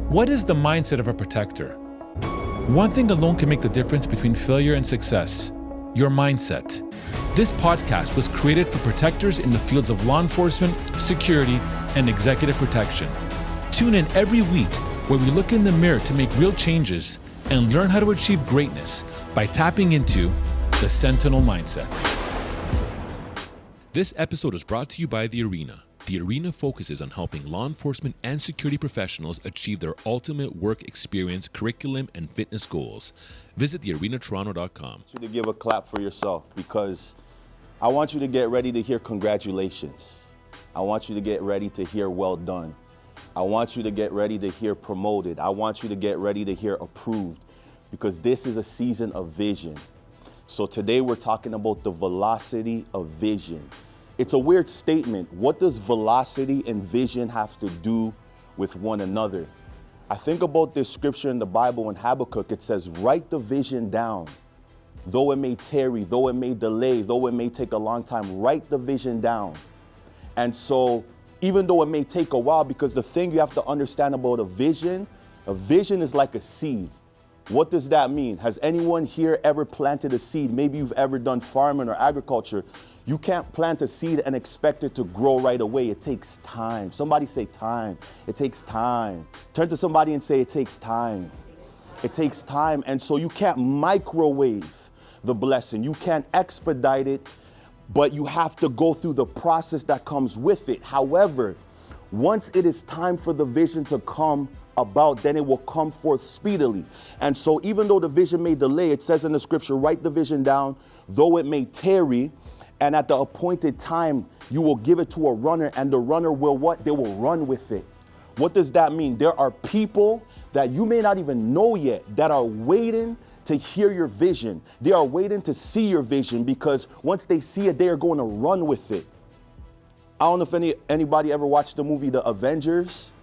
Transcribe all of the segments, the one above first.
What is the mindset of a protector? One thing alone can make the difference between failure and success: your mindset. This podcast was created for protectors in the fields of law enforcement, security, and executive protection. Tune in every week where we look in the mirror to make real changes and learn how to achieve greatness by tapping into the Sentinel mindset. This episode is brought to you by The Arena. The Arena focuses on helping law enforcement and security professionals achieve their ultimate work experience, curriculum, and fitness goals. Visit thearenatoronto.com. I want you to give a clap for yourself, because I want you to get ready to hear congratulations. I want you to get ready to hear well done. I want you to get ready to hear promoted. I want you to get ready to hear approved, because this is a season of vision. So today we're talking about the velocity of vision. It's a weird statement. What does velocity and vision have to do with one another? I think about this scripture in the Bible in Habakkuk. It says, write the vision down. Though it may tarry, though it may delay, though it may take a long time, write the vision down. And so even though it may take a while, because the thing you have to understand about a vision is like a seed. What does that mean? Has anyone here ever planted a seed? Maybe you've ever done farming or agriculture. You can't plant a seed and expect it to grow right away. It takes time. Somebody say time. It takes time. Turn to somebody and say it takes time. It takes time. And so you can't microwave the blessing. You can't expedite it, but you have to go through the process that comes with it. However, once it is time for the vision to come about, then it will come forth speedily. And so even though the vision may delay, it says in the scripture, write the vision down, though it may tarry, and at the appointed time, you will give it to a runner, and the runner will what? They will run with it. What does that mean? There are people that you may not even know yet that are waiting to hear your vision. They are waiting to see your vision, because once they see it, they are going to run with it. I don't know if anybody ever watched the movie The Avengers.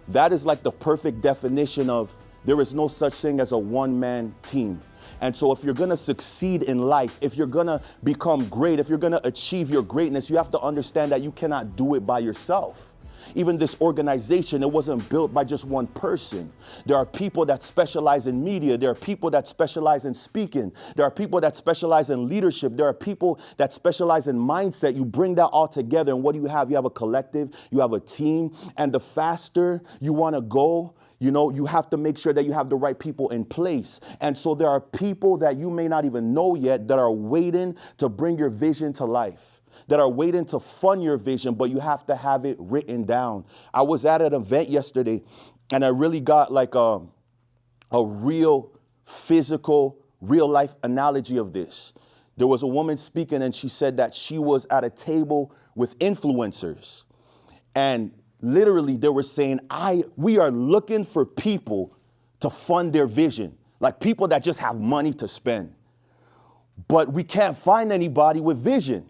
That is like the perfect definition of there is no such thing as a one-man team. And so if you're going to succeed in life, if you're going to become great, if you're going to achieve your greatness, you have to understand that you cannot do it by yourself. Even this organization, it wasn't built by just one person. There are people that specialize in media. There are people that specialize in speaking. There are people that specialize in leadership. There are people that specialize in mindset. You bring that all together, and what do you have? You have a collective, you have a team, and the faster you want to go, you have to make sure that you have the right people in place. And so there are people that you may not even know yet that are waiting to bring your vision to life, that are waiting to fund your vision, but you have to have it written down. I was at an event yesterday, and I really got like a real physical, real life analogy of this. There was a woman speaking, and she said that she was at a table with influencers, and literally they were saying, we are looking for people to fund their vision, like people that just have money to spend. But we can't find anybody with vision.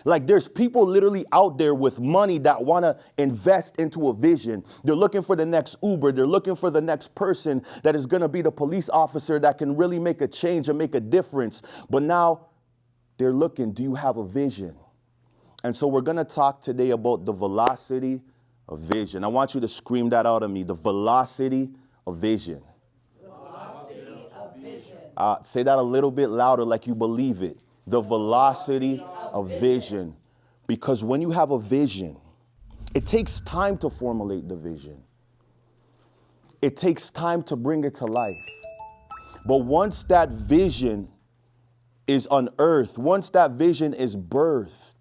Like there's people literally out there with money that want to invest into a vision. They're looking for the next Uber. They're looking for the next person that is going to be the police officer that can really make a change and make a difference. But now they're looking, do you have a vision? And so we're going to talk today about the velocity of vision. I want you to scream that out of me, the velocity of vision. The velocity of vision. Say that a little bit louder like you believe it. The velocity of vision. Because when you have a vision, it takes time to formulate the vision. It takes time to bring it to life. But once that vision is unearthed, once that vision is birthed,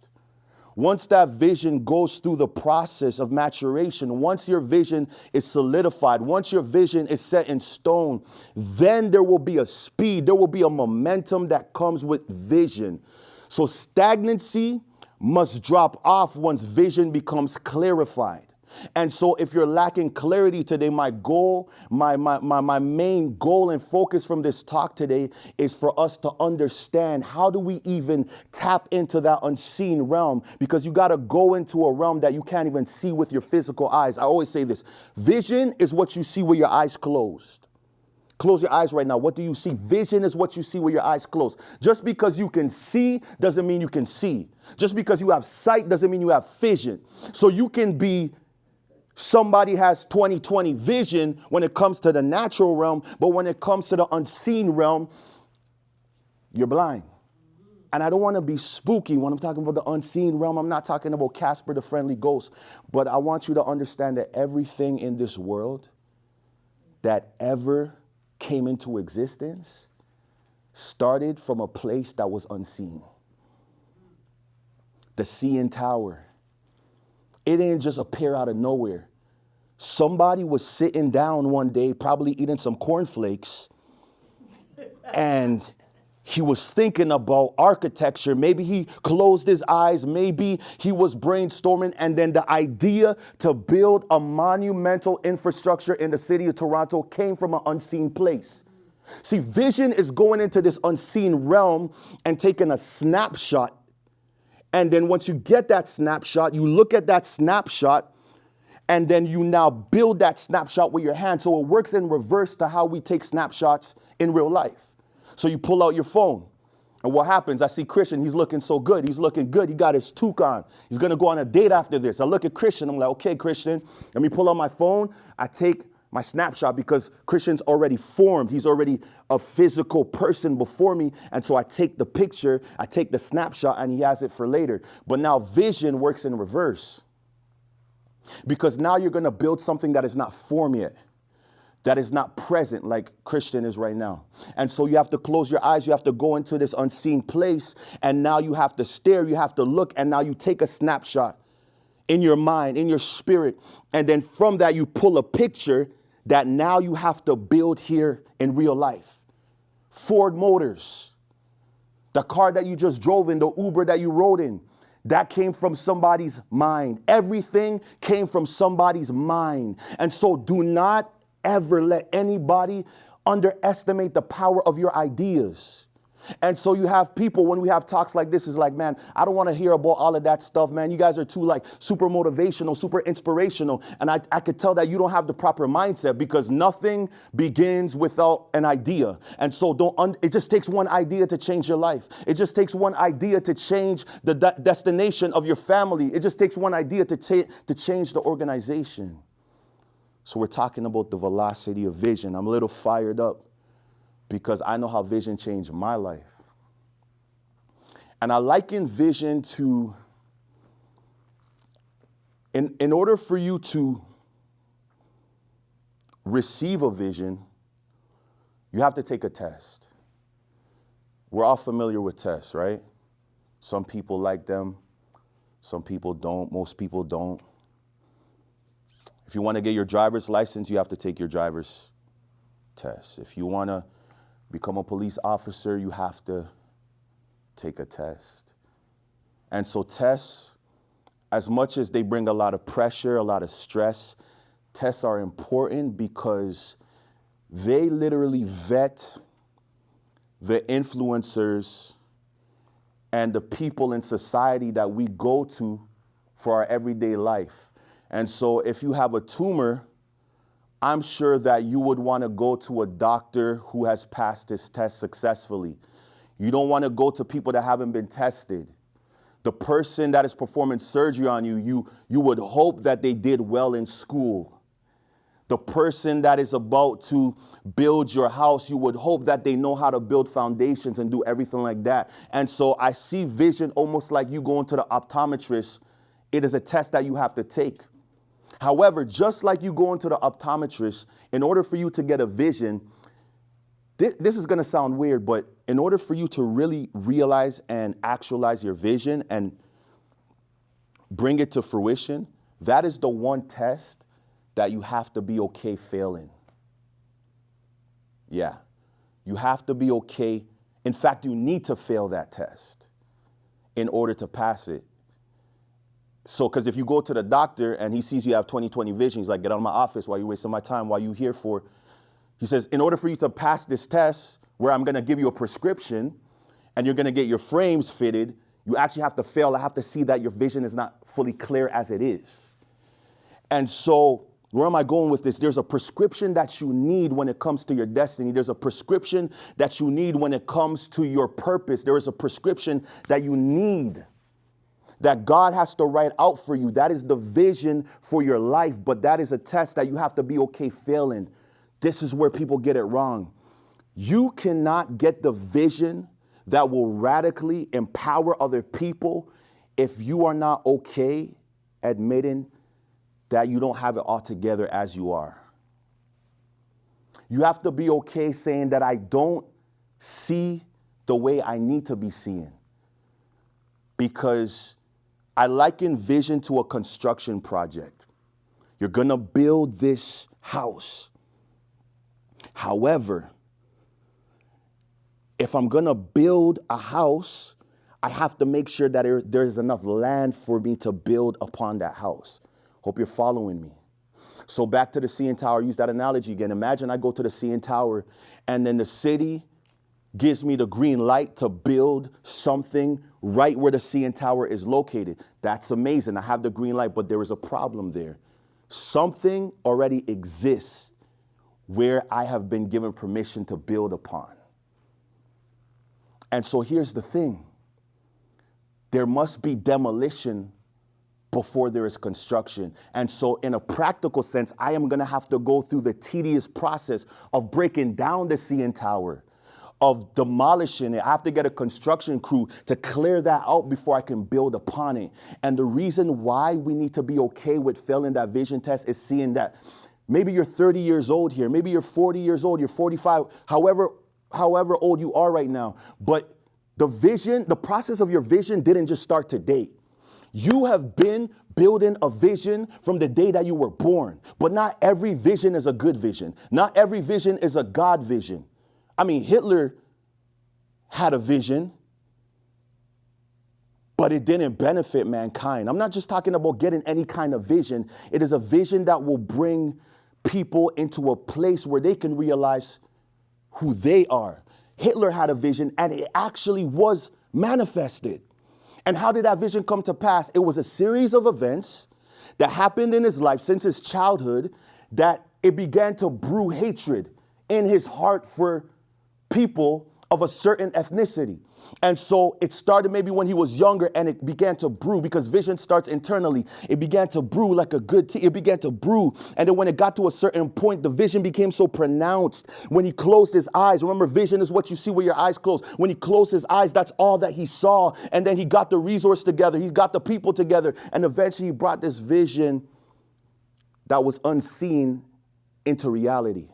once that vision goes through the process of maturation, once your vision is solidified, once your vision is set in stone, then there will be a speed, there will be a momentum that comes with vision. So stagnancy must drop off once vision becomes clarified. And so if you're lacking clarity today, my goal, my main goal and focus from this talk today is for us to understand, how do we even tap into that unseen realm? Because you got to go into a realm that you can't even see with your physical eyes. I always say this: vision is what you see with your eyes closed. Close your eyes right now. What do you see? Vision is what you see with your eyes closed. Just because you can see doesn't mean you can see. Just because you have sight doesn't mean you have vision. So you can be Somebody has 20/20 vision when it comes to the natural realm, but when it comes to the unseen realm, you're blind. And I don't want to be spooky when I'm talking about the unseen realm. I'm not talking about Casper the Friendly Ghost, but I want you to understand that everything in this world that ever came into existence started from a place that was unseen. The CN Tower. It didn't just appear out of nowhere. Somebody was sitting down one day, probably eating some cornflakes, and he was thinking about architecture. Maybe he closed his eyes. Maybe he was brainstorming. And then the idea to build a monumental infrastructure in the city of Toronto came from an unseen place. See, vision is going into this unseen realm and taking a snapshot. And then once you get that snapshot, you look at that snapshot, and then you now build that snapshot with your hand. So it works in reverse to how we take snapshots in real life. So you pull out your phone, and what happens? I see Christian, he's looking so good. He's looking good. He got his toque on. He's going to go on a date after this. I look at Christian. I'm like, okay, Christian, let me pull out my phone. I take my snapshot because Christian's already formed. He's already a physical person before me. And so I take the picture, I take the snapshot, and he has it for later. But now vision works in reverse. Because now you're going to build something that is not formed yet, that is not present like Christian is right now. And so you have to close your eyes. You have to go into this unseen place. And now you have to stare. You have to look. And now you take a snapshot in your mind, in your spirit. And then from that, you pull a picture that now you have to build here in real life. Ford Motors, the car that you just drove in, the Uber that you rode in, that came from somebody's mind. Everything came from somebody's mind. And so do not ever let anybody underestimate the power of your ideas. And so you have people, when we have talks like this, is like, man, I don't want to hear about all of that stuff, man. You guys are too like super motivational, super inspirational. And I could tell that you don't have the proper mindset, because nothing begins without an idea. And so it just takes one idea to change your life. It just takes one idea to change the destination of your family. It just takes one idea to change the organization. So we're talking about the velocity of vision. I'm a little fired up, because I know how vision changed my life. And I liken vision to, in order for you to receive a vision, you have to take a test. We're all familiar with tests, right? Some people like them, some people don't, most people don't. If you want to get your driver's license, you have to take your driver's test. If you want to become a police officer, you have to take a test. And so tests, as much as they bring a lot of pressure, a lot of stress, tests are important because they literally vet the influencers and the people in society that we go to for our everyday life. And so if you have a tumor, I'm sure that you would want to go to a doctor who has passed this test successfully. You don't want to go to people that haven't been tested. The person that is performing surgery on you would hope that they did well in school. The person that is about to build your house, you would hope that they know how to build foundations and do everything like that. And so I see vision almost like you going to the optometrist. It is a test that you have to take. However, just like you go into the optometrist, in order for you to get a vision, this is going to sound weird, but in order for you to really realize and actualize your vision and bring it to fruition, that is the one test that you have to be okay failing. Yeah, you have to be okay. In fact, you need to fail that test in order to pass it. So, because if you go to the doctor and he sees you have 20/20 vision, he's like, get out of my office, while you're wasting my time, while you here for? He says, in order for you to pass this test, where I'm going to give you a prescription and you're going to get your frames fitted, you actually have to fail. I have to see that your vision is not fully clear as it is. And so where am I going with this? There's a prescription that you need when it comes to your destiny. There's a prescription that you need when it comes to your purpose. There is a prescription that you need. that God has to write out for you. That is the vision for your life, but that is a test that you have to be okay failing. This is where people get it wrong. You cannot get the vision that will radically empower other people if you are not okay admitting that you don't have it all together as you are. You have to be okay saying that I don't see the way I need to be seeing. Because I liken vision to a construction project. You're going to build this house. However, if I'm going to build a house, I have to make sure that there's enough land for me to build upon that house. Hope you're following me. So back to the CN Tower, use that analogy again. Imagine I go to the CN Tower and then the city gives me the green light to build something right where the CN Tower is located. That's amazing. I have the green light, but there is a problem there. Something already exists where I have been given permission to build upon. And so here's the thing. There must be demolition before there is construction. And so in a practical sense, I am going to have to go through the tedious process of breaking down the CN Tower, of demolishing it. I have to get a construction crew to clear that out before I can build upon it. And the reason why we need to be okay with failing that vision test is seeing that maybe you're 30 years old here, maybe you're 40 years old, you're 45, however old you are right now. But the vision, the process of your vision didn't just start today. You have been building a vision from the day that you were born. But not every vision is a good vision. Not every vision is a God vision. I mean, Hitler had a vision, but it didn't benefit mankind. I'm not just talking about getting any kind of vision. It is a vision that will bring people into a place where they can realize who they are. Hitler had a vision, and it actually was manifested. And how did that vision come to pass? It was a series of events that happened in his life since his childhood that it began to brew hatred in his heart for people of a certain ethnicity. And so it started maybe when he was younger, and it began to brew, because vision starts internally. It began to brew like a good tea. It began to brew. And then when it got to a certain point, the vision became so pronounced. When he closed his eyes, remember, vision is what you see with your eyes closed. When he closed his eyes, that's all that he saw. And then he got the resource together. He got the people together. And eventually he brought this vision that was unseen into reality.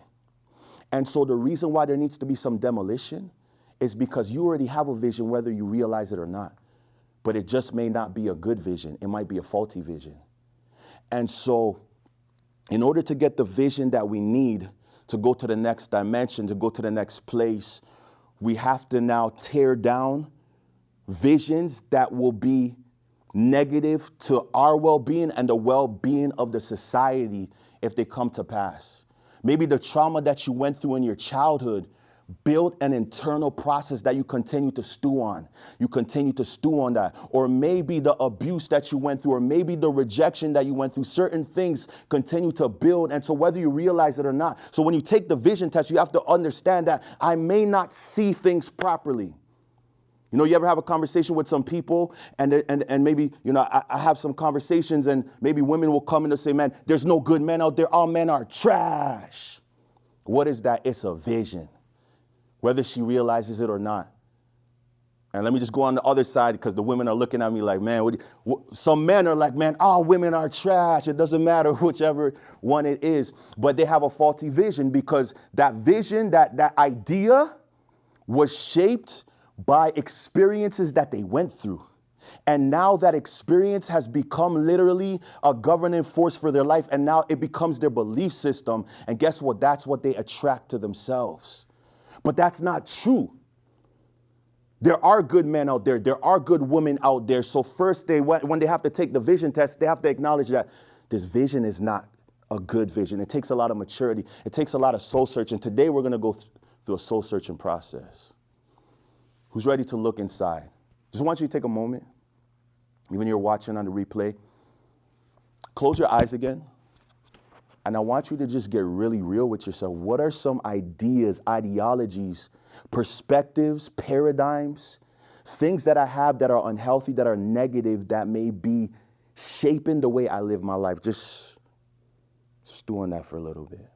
And so the reason why there needs to be some demolition is because you already have a vision, whether you realize it or not. But it just may not be a good vision. It might be a faulty vision. And so in order to get the vision that we need to go to the next dimension, to go to the next place, we have to now tear down visions that will be negative to our well-being and the well-being of the society if they come to pass. Maybe the trauma that you went through in your childhood build an internal process that you continue to stew on. You continue to stew on that. Or maybe the abuse that you went through, or maybe the rejection that you went through, certain things continue to build. And so whether you realize it or not, so when you take the vision test, you have to understand that I may not see things properly. You know, you ever have a conversation with some people and maybe, you know, I have some conversations and maybe women will come in and say, man, there's no good men out there. All men are trash. What is that? It's a vision, whether she realizes it or not. And let me just go on the other side, because the women are looking at me like, man, some men are like, man, all women are trash. It doesn't matter whichever one it is. But they have a faulty vision, because that vision, that idea was shaped by experiences that they went through. And now that experience has become literally a governing force for their life. And now it becomes their belief system. And guess what? That's what they attract to themselves. But that's not true. There are good men out there. There are good women out there. So first, when they have to take the vision test, they have to acknowledge that this vision is not a good vision. It takes a lot of maturity. It takes a lot of soul searching. Today, we're going to go through a soul searching process. Who's ready to look inside? Just want you to take a moment, even you're watching on the replay. Close your eyes again. And I want you to just get really real with yourself. What are some ideas, ideologies, perspectives, paradigms things that I have that are unhealthy, that are negative, that may be shaping the way I live my life. Just stew on that for a little bit.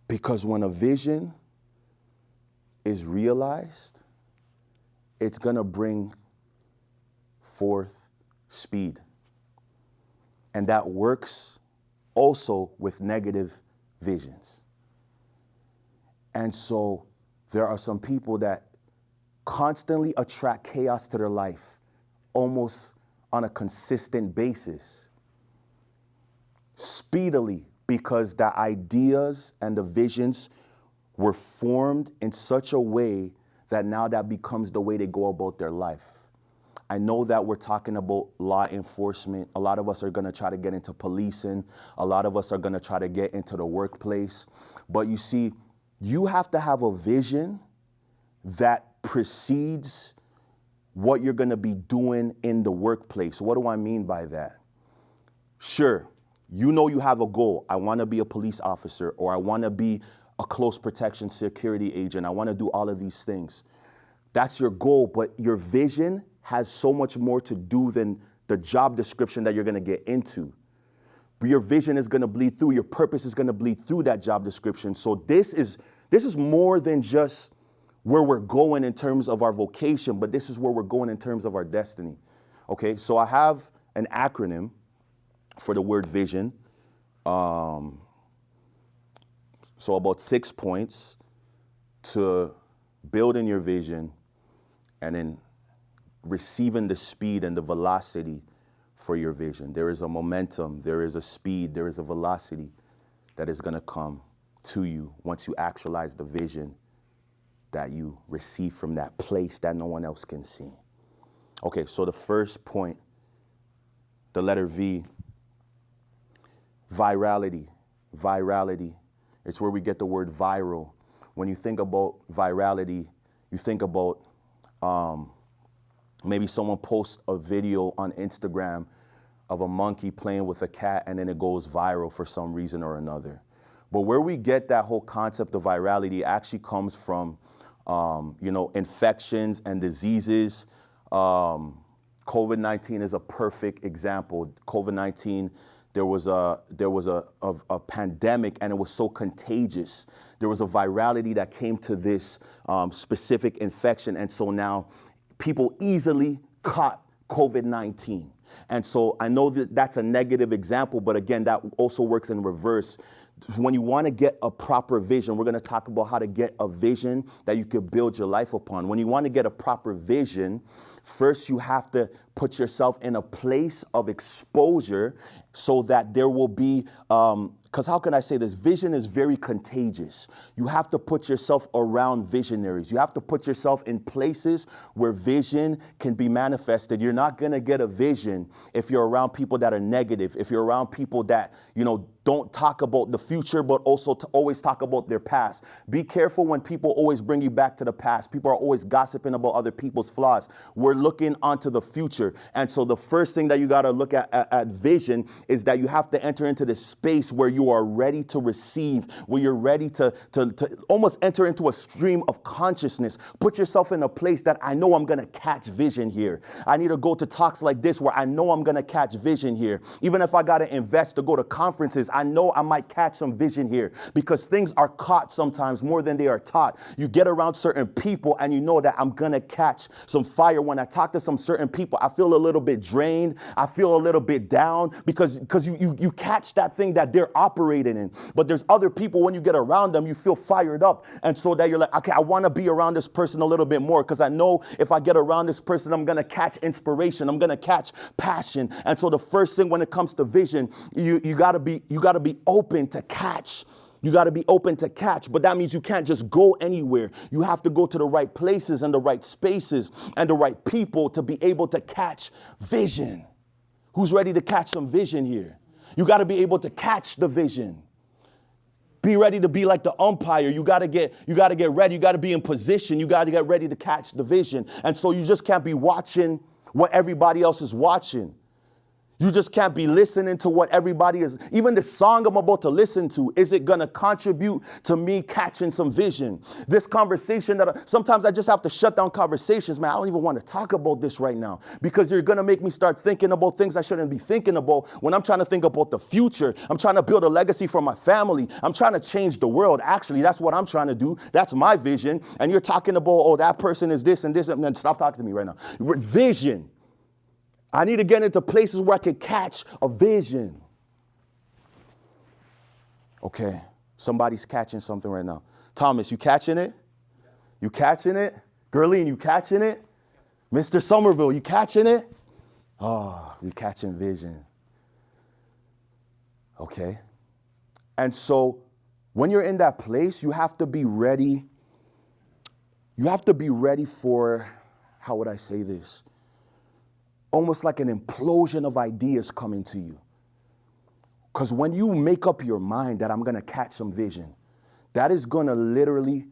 Because when a vision is realized, it's going to bring forth speed. And that works also with negative visions. And so there are some people that constantly attract chaos to their life almost on a consistent basis, speedily, because the ideas and the visions were formed in such a way that now that becomes the way they go about their life. I know that we're talking about law enforcement. A lot of us are going to try to get into policing. A lot of us are going to try to get into the workplace. But you see, you have to have a vision that precedes what you're going to be doing in the workplace. What do I mean by that? Sure, you know you have a goal. I want to be a police officer, or I want to be a close protection security agent. I want to do all of these things. That's your goal, but your vision has so much more to do than the job description that you're going to get into. But your vision is going to bleed through. Your purpose is going to bleed through that job description. So this is more than just where we're going in terms of our vocation, but this is where we're going in terms of our destiny. Okay, so I have an acronym for the word vision. So about 6 points to building your vision and then receiving the speed and the velocity for your vision. There is a momentum, there is a speed, there is a velocity that is going to come to you once you actualize the vision that you receive from that place that no one else can see. Okay, so the first point, the letter V, virality. Virality. It's where we get the word viral. When you think about virality, you think about maybe someone posts a video on Instagram of a monkey playing with a cat and then it goes viral for some reason or another. But where we get that whole concept of virality actually comes from, infections and diseases. COVID-19 is a perfect example. COVID-19, there was a pandemic and it was so contagious. There was a virality that came to this specific infection. And so now people easily caught COVID-19. And so I know that that's a negative example, but again, that also works in reverse. When you want to get a proper vision, we're going to talk about how to get a vision that you could build your life upon. When you want to get a proper vision, first you have to put yourself in a place of exposure so that there will be, because how can I say this? Vision is very contagious. You have to put yourself around visionaries. You have to put yourself in places where vision can be manifested. You're not going to get a vision if you're around people that are negative, if you're around people that, don't talk about the future, but also to always talk about their past. Be careful when people always bring you back to the past. People are always gossiping about other people's flaws. We're looking onto the future. And so the first thing that you got to look at vision is that you have to enter into this space where you are ready to receive, where you're ready to almost enter into a stream of consciousness. Put yourself in a place that I know I'm going to catch vision here. I need to go to talks like this where I know I'm going to catch vision here. Even if I got to invest to go to conferences, I know I might catch some vision here, because things are caught sometimes more than they are taught. You get around certain people and you know that I'm going to catch some fire. When I talk to some certain people, I feel a little bit drained. I feel a little bit down because you catch that thing that they're operating in. But there's other people, when you get around them, you feel fired up. And so that you're like, okay, I want to be around this person a little bit more because I know if I get around this person, I'm going to catch inspiration. I'm going to catch passion. And so the first thing when it comes to vision, you got to be open to catch. You got to be open to catch, but that means you can't just go anywhere. You have to go to the right places and the right spaces and the right people to be able to catch vision. Who's ready to catch some vision here? You got to be able to catch the vision. Be ready to be like the umpire. You got to get ready. You got to be in position. You got to get ready to catch the vision. And so you just can't be watching what everybody else is watching. You just can't be listening to what everybody is. Even the song I'm about to listen to, is it going to contribute to me catching some vision? This conversation sometimes I just have to shut down conversations, man. I don't even want to talk about this right now because you're going to make me start thinking about things I shouldn't be thinking about when I'm trying to think about the future. I'm trying to build a legacy for my family. I'm trying to change the world. Actually, that's what I'm trying to do. That's my vision. And you're talking about, oh, that person is this and this. And then stop talking to me right now. Vision. I need to get into places where I can catch a vision. Okay, somebody's catching something right now. Thomas, you catching it? You catching it? Gerline, you catching it? Mr. Somerville, you catching it? Oh, we catching vision. Okay. And so when you're in that place, you have to be ready. You have to be ready for, how would I say this? Almost like an implosion of ideas coming to you. Because when you make up your mind that I'm going to catch some vision, that is going to literally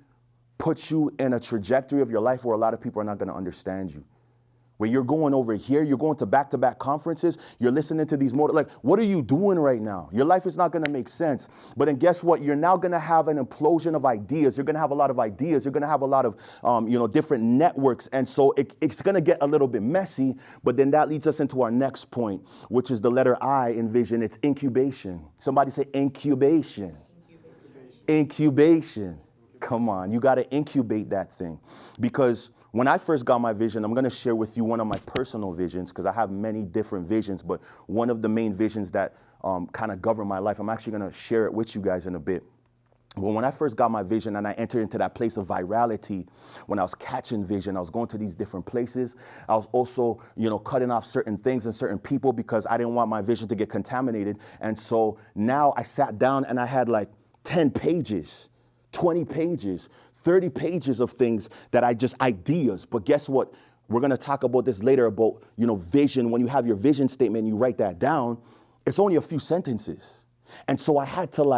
put you in a trajectory of your life where a lot of people are not going to understand you. Where you're going over here, you're going to back-to-back conferences, you're listening to these like, what are you doing right now? Your life is not going to make sense. But then guess what? You're now going to have an implosion of ideas. You're going to have a lot of ideas. You're going to have a lot of, different networks. And so it's going to get a little bit messy. But then that leads us into our next point, which is the letter I in vision. It's incubation. Somebody say incubation. Incubation. Come on. You got to incubate that thing. Because when I first got my vision, I'm going to share with you one of my personal visions because I have many different visions, but one of the main visions that kind of govern my life, I'm actually going to share it with you guys in a bit. But when I first got my vision and I entered into that place of virality, when I was catching vision, I was going to these different places. I was also, cutting off certain things and certain people because I didn't want my vision to get contaminated. And so now I sat down and I had like 10 pages, 20 pages, 30 pages of things that ideas. But guess what? We're going to talk about this later about, vision. When you have your vision statement, you write that down, it's only a few sentences. And so I had to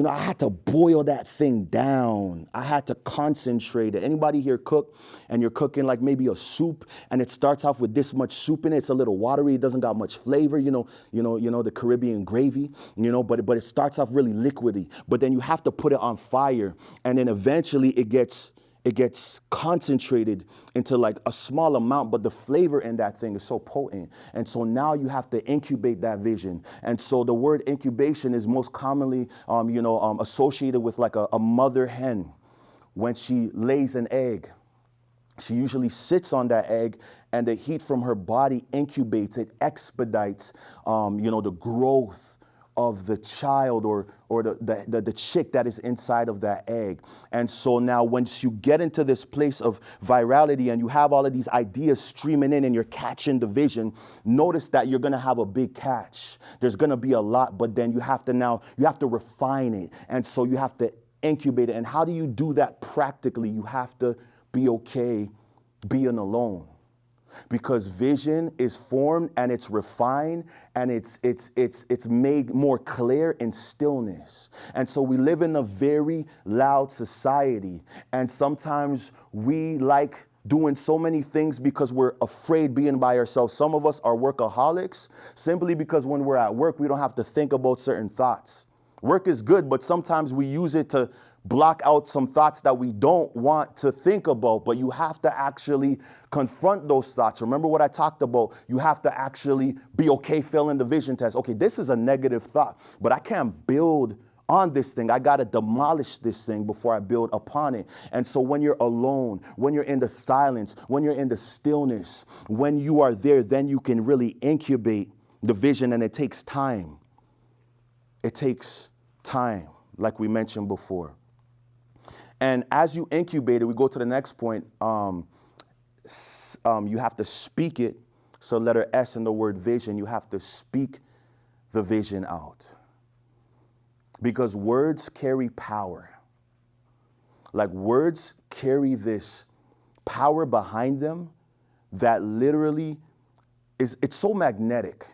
I had to boil that thing down. I had to concentrate it. Anybody here cook and you're cooking like maybe a soup and it starts off with this much soup in it. It's a little watery. It doesn't got much flavor, the Caribbean gravy, but it starts off really liquidy. But then you have to put it on fire and then eventually it gets concentrated into like a small amount, but the flavor in that thing is so potent. And so now you have to incubate that vision. And so the word incubation is most commonly, associated with like a mother hen. When she lays an egg, she usually sits on that egg and the heat from her body incubates, it expedites, the growth of the child or the chick that is inside of that egg. And so now once you get into this place of virality and you have all of these ideas streaming in and you're catching the vision, notice that you're going to have a big catch. There's going to be a lot, but then you have to refine it. And so you have to incubate it. And how do you do that practically? You have to be okay being alone. Because vision is formed and it's refined and it's made more clear in stillness. And so we live in a very loud society. And sometimes we like doing so many things because we're afraid being by ourselves. Some of us are workaholics simply because when we're at work, we don't have to think about certain thoughts. Work is good, but sometimes we use it to block out some thoughts that we don't want to think about, but you have to actually confront those thoughts. Remember what I talked about? You have to actually be okay failing the vision test. Okay, this is a negative thought, but I can't build on this thing. I got to demolish this thing before I build upon it. And so when you're alone, when you're in the silence, when you're in the stillness, when you are there, then you can really incubate the vision, and it takes time. It takes time, like we mentioned before. And as you incubate it, we go to the next point. You have to speak it. So letter S in the word vision, you have to speak the vision out. Because words carry power. Like words carry this power behind them that literally it's so magnetic.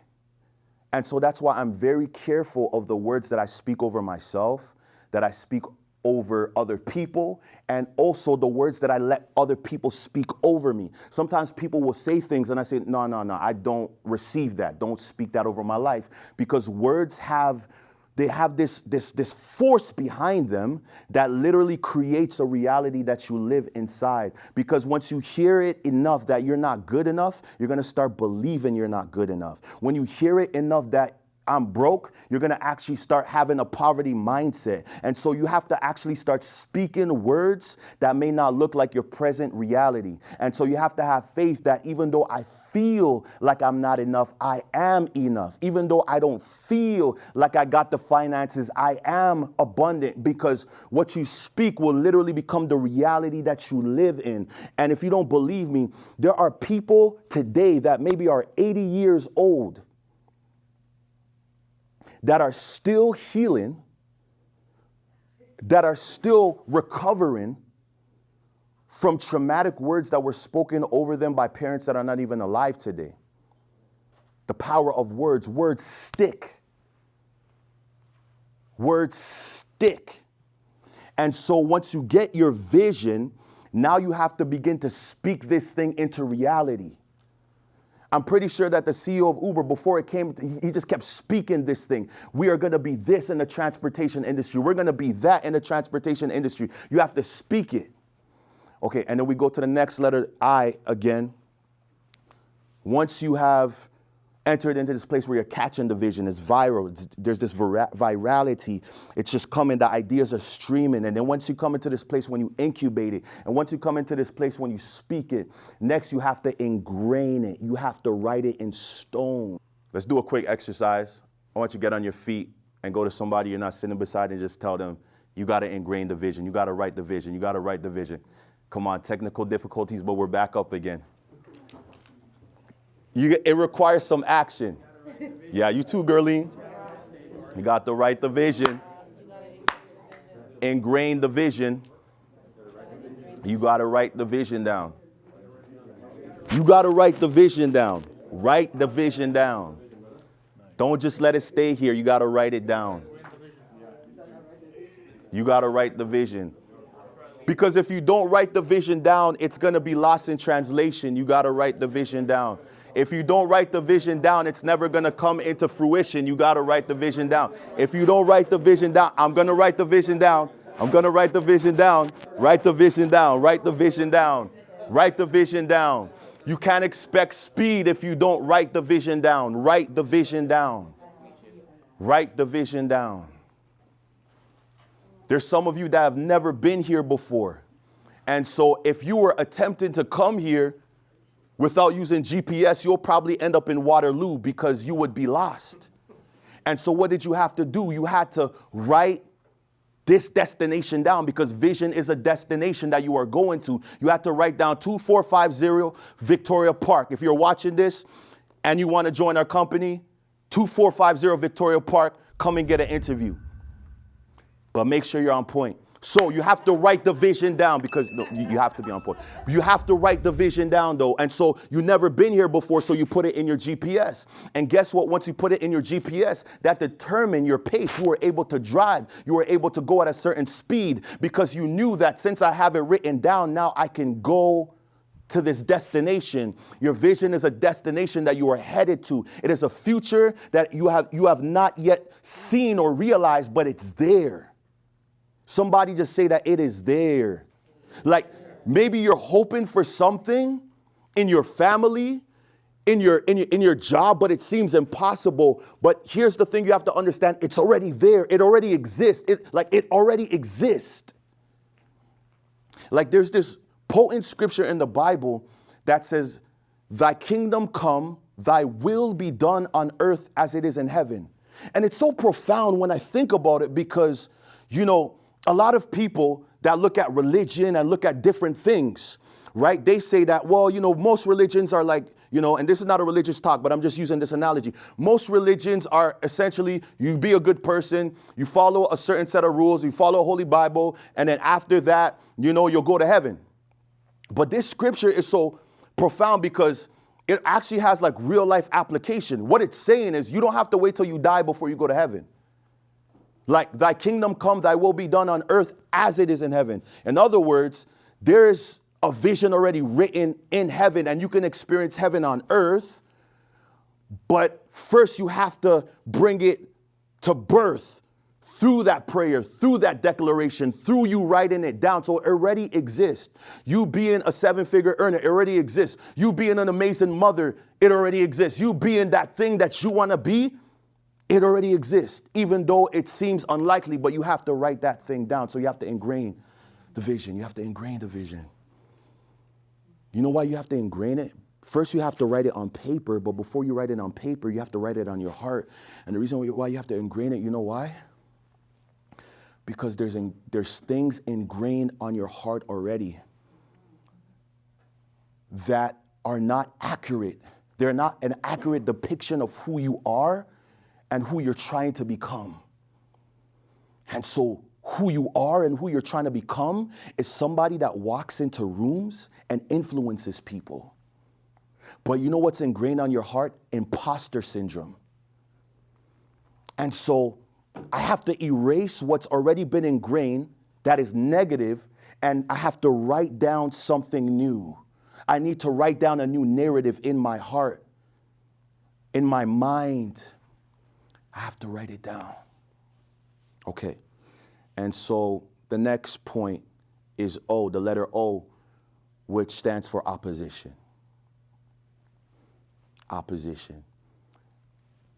And so that's why I'm very careful of the words that I speak over myself, that I speak over other people, and also the words that I let other people speak over me. Sometimes people will say things and I say, no, I don't receive that. Don't speak that over my life, because words have this force behind them that literally creates a reality that you live inside. Because once you hear it enough that you're not good enough, you're going to start believing you're not good enough. When you hear it enough that I'm broke, you're going to actually start having a poverty mindset. And so you have to actually start speaking words that may not look like your present reality. And so you have to have faith that even though I feel like I'm not enough, I am enough. Even though I don't feel like I got the finances, I am abundant, because what you speak will literally become the reality that you live in. And if you don't believe me, there are people today that maybe are 80 years old that are still healing, that are still recovering from traumatic words that were spoken over them by parents that are not even alive today. The power of words. Words stick. Words stick. And so once you get your vision, now you have to begin to speak this thing into reality. I'm pretty sure that the CEO of Uber, before it came, he just kept speaking this thing. We are going to be this in the transportation industry. We're going to be that in the transportation industry. You have to speak it. Okay, and then we go to the next letter, I, again. Once you have entered into this place where you're catching the vision, it's viral. There's this virality. It's just coming. The ideas are streaming. And then once you come into this place when you incubate it, and once you come into this place when you speak it, next you have to ingrain it. You have to write it in stone. Let's do a quick exercise. I want you to get on your feet and go to somebody you're not sitting beside and just tell them, you got to ingrain the vision. You got to write the vision. You got to write the vision. Come on, technical difficulties, but we're back up again. It requires some action. Yeah, you too, Girleen. You got to write the vision. Ingrain the vision. You got to write the vision down. You got to write the vision down. Write the vision down. Don't just let it stay here. You got to write it down. You got to write the vision. Because if you don't write the vision down, it's going to be lost in translation. You got to write the vision down. If you don't write the vision down, it's never going to come into fruition. You got to write the vision down. If you don't write the vision down, I'm going to write the vision down. I'm going to write the vision down. Write the vision down. Write the vision down. Write the vision down. You can't expect speed if you don't write the vision down. Write the vision down. Write the vision down. There's some of you that have never been here before. And so if you were attempting to come here without using GPS, you'll probably end up in Waterloo because you would be lost. And so what did you have to do? You had to write this destination down, because vision is a destination that you are going to. You have to write down 2450 Victoria Park. If you're watching this and you want to join our company, 2450 Victoria Park, come and get an interview. But make sure you're on point. So you have to write the vision down, because no, you have to be on point. You have to write the vision down, though. And so you've never been here before, so you put it in your GPS. And guess what? Once you put it in your GPS, that determined your pace. You were able to drive. You were able to go at a certain speed, because you knew that since I have it written down, now I can go to this destination. Your vision is a destination that you are headed to. It is a future that you have not yet seen or realized, but it's there. Somebody just say that it is there. Like maybe you're hoping for something in your family, in your job, but it seems impossible. But here's the thing you have to understand. It's already there. It already exists. It already exists. Like there's this potent scripture in the Bible that says, thy kingdom come, thy will be done on earth as it is in heaven. And it's so profound when I think about it, because, a lot of people that look at religion and look at different things, right? They say that, well, most religions are like, and this is not a religious talk, but I'm just using this analogy. Most religions are essentially, you be a good person, you follow a certain set of rules, you follow a holy Bible, and then after that, you'll go to heaven. But this scripture is so profound because it actually has like real life application. What it's saying is you don't have to wait till you die before you go to heaven. Like, thy kingdom come, thy will be done on earth as it is in heaven. In other words, there's a vision already written in heaven, and you can experience heaven on earth. But first you have to bring it to birth through that prayer, through that declaration, through you writing it down. So it already exists. You being a 7-figure earner, it already exists. You being an amazing mother, it already exists. You being that thing that you want to be, it already exists, even though it seems unlikely, but you have to write that thing down. So you have to ingrain the vision. You have to ingrain the vision. You know why you have to ingrain it? First, you have to write it on paper, but before you write it on paper, you have to write it on your heart. And the reason why you have to ingrain it, you know why? Because there's things ingrained on your heart already that are not accurate. They're not an accurate depiction of who you are and who you're trying to become. And so who you are and who you're trying to become is somebody that walks into rooms and influences people. But you know what's ingrained on your heart? Imposter syndrome. And so I have to erase what's already been ingrained that is negative, and I have to write down something new. I need to write down a new narrative in my heart, in my mind. I have to write it down. Okay. And so the next point is O, the letter O, which stands for opposition. Opposition.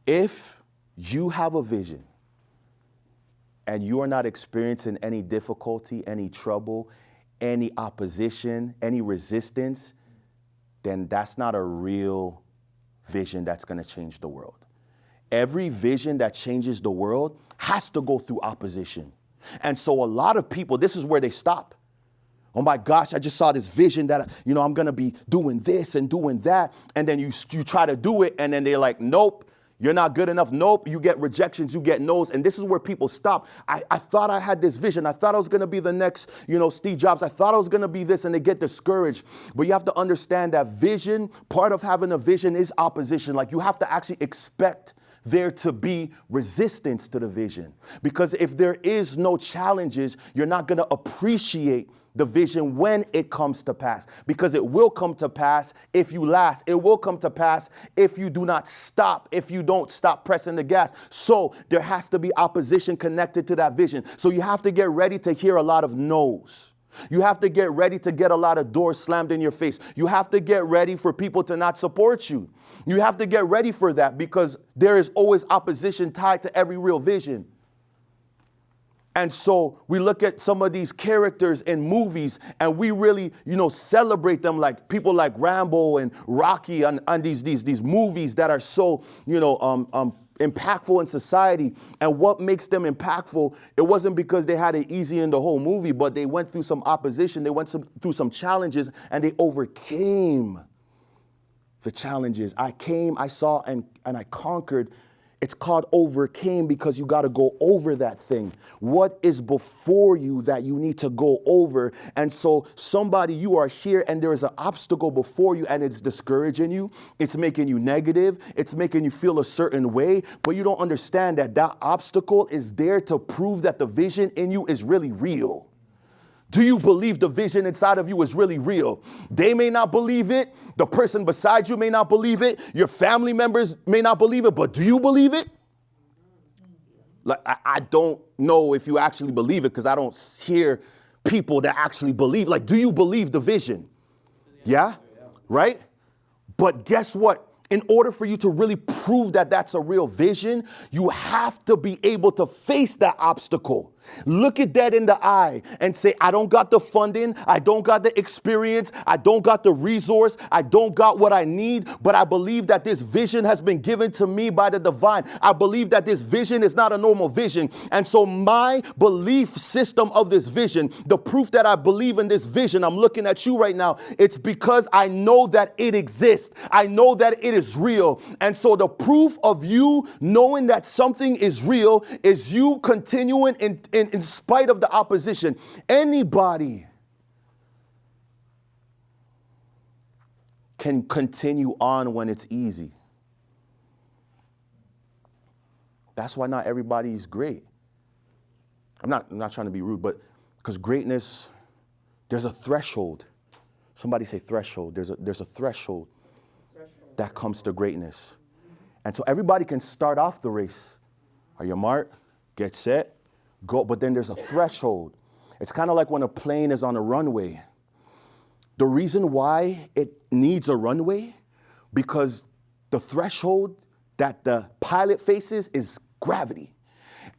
If you have a vision and you are not experiencing any difficulty, any trouble, any opposition, any resistance, then that's not a real vision that's going to change the world. Every vision that changes the world has to go through opposition. And so a lot of people, this is where they stop. Oh my gosh, I just saw this vision that, I'm going to be doing this and doing that. And then you try to do it, and then they're like, nope, you're not good enough. Nope, you get rejections, you get no's. And this is where people stop. I thought I had this vision. I thought I was going to be the next, Steve Jobs. I thought I was going to be this, and they get discouraged. But you have to understand that vision, part of having a vision is opposition. Like, you have to actually expect there to be resistance to the vision. Because if there is no challenges, you're not going to appreciate the vision when it comes to pass. Because it will come to pass if you last. It will come to pass if you do not stop, if you don't stop pressing the gas. So there has to be opposition connected to that vision. So you have to get ready to hear a lot of no's. You have to get ready to get a lot of doors slammed in your face. You have to get ready for people to not support you. You have to get ready for that, because there is always opposition tied to every real vision. And so we look at some of these characters in movies, and we really, celebrate them, like people like Rambo and Rocky on these movies that are so, impactful in society. And what makes them impactful, it wasn't because they had it easy in the whole movie, but they went through some opposition, they went through some challenges, and they overcame the challenges. I saw, and I conquered. It's called overcame because you got to go over that thing. What is before you that you need to go over? And so you are here and there is an obstacle before you, and it's discouraging you. It's making you negative. It's making you feel a certain way. But you don't understand that obstacle is there to prove that the vision in you is really real. Do you believe the vision inside of you is really real? They may not believe it. The person beside you may not believe it. Your family members may not believe it, but do you believe it? Like, I don't know if you actually believe it, because I don't hear people that actually believe. Like, do you believe the vision? Yeah? Right? But guess what? In order for you to really prove that that's a real vision, you have to be able to face that obstacle. Look at that in the eye and say, I don't got the funding, I don't got the experience, I don't got the resource, I don't got what I need, but I believe that this vision has been given to me by the divine. I believe that this vision is not a normal vision. And so my belief system of this vision, the proof that I believe in this vision, I'm looking at you right now, it's because I know that it exists. I know that it is real. And so the proof of you knowing that something is real is you continuing in spite of the opposition. Anybody can continue on when it's easy. That's why not everybody is great. I'm not trying to be rude, but because greatness, there's a threshold. Somebody say threshold. There's a threshold that comes to greatness. And so everybody can start off the race. Are you marked? Get set, go. But then there's a threshold. It's kind of like when a plane is on a runway. The reason why it needs a runway, because the threshold that the pilot faces is gravity.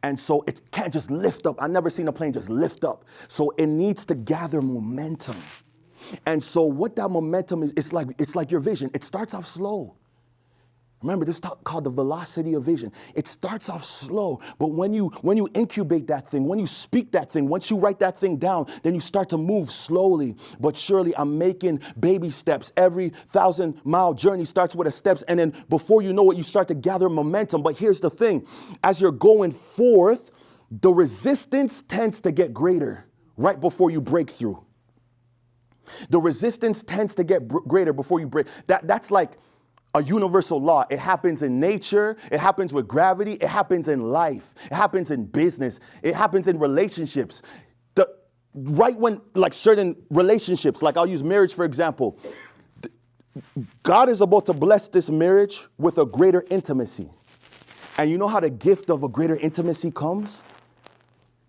And so it can't just lift up. I've never seen a plane just lift up. So it needs to gather momentum. And so what that momentum is, it's like your vision. It starts off slow. Remember, this is called the velocity of vision. It starts off slow, but when you incubate that thing, when you speak that thing, once you write that thing down, then you start to move slowly. But surely I'm making baby steps. Every 1,000-mile journey starts with a steps, and then before you know it, you start to gather momentum. But here's the thing. As you're going forth, the resistance tends to get greater right before you break through. The resistance tends to get greater before you break. That's like a universal law. It happens in nature. It happens with gravity. It happens in life. It happens in business. It happens in relationships. Right when, like certain relationships, like I'll use marriage for example. God is about to bless this marriage with a greater intimacy. And you know how the gift of a greater intimacy comes?